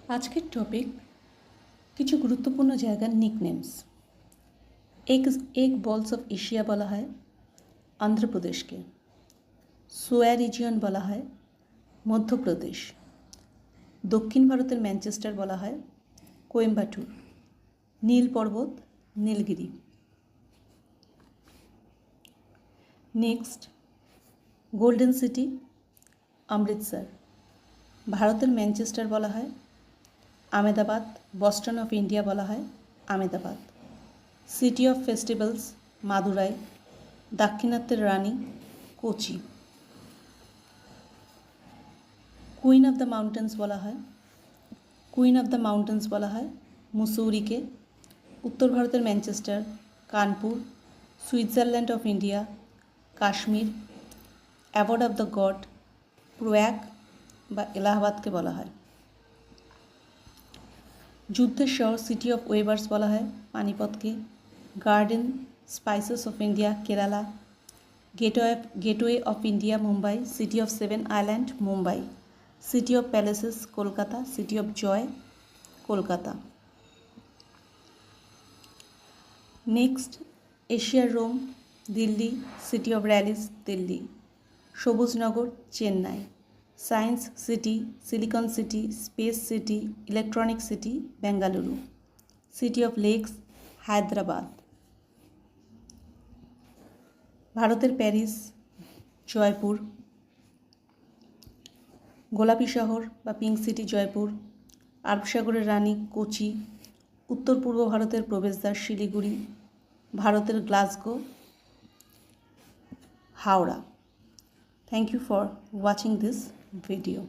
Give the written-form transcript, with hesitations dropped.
আজকের টপিক কিছু গুরুত্বপূর্ণ জায়গার নিকনেমস। এগ বলস অফ এশিয়া বলা হয় অন্ধ্রপ্রদেশকে, সোয়া রিজিয়ন বলা হয় মধ্যপ্রদেশ, দক্ষিণ ভারতের ম্যানচেস্টার বলা হয় কোয়েম্বাটুর, নীল পর্বত Nilgiri. Next, golden city Amritsar, ভারতের ম্যানচেস্টার বলা হয় আমেদাবাদ, বস্টন অফ ইন্ডিয়া বলা হয় Ahmedabad, city of festivals Madurai, দাক্ষিণাত্যের রানী Kochi, queen of the mountains বলা হয় মুসৌরিকে, উত্তর ভারতের Manchester Kanpur, Switzerland of India Kashmir, abode of the god Prayag বা এলাহাবাদকে বলা হয়, যুদ্ধের শহর সিটি অফ ওয়েভার্স বলা হয় পানিপথকে, garden spices of India Kerala, gateway of India Mumbai, city of seven island Mumbai, city of palaces Kolkata, city of joy Kolkata. Next, এশিয়ার Rome Delhi, city of rallies Delhi, সবুজনগর Chennai, science city silicon city, space city electronic city Bengaluru, city of lakes Hyderabad, ভারতের Paris Jaipur, গোলাপি শহর বা pink city Jaipur, আরব সাগরের রানী কোচি, উত্তর পূর্ব ভারতের প্রবেশদ্বার শিলিগুড়ি, ভারতের Glasgow Howrah. Thank you for watching this video.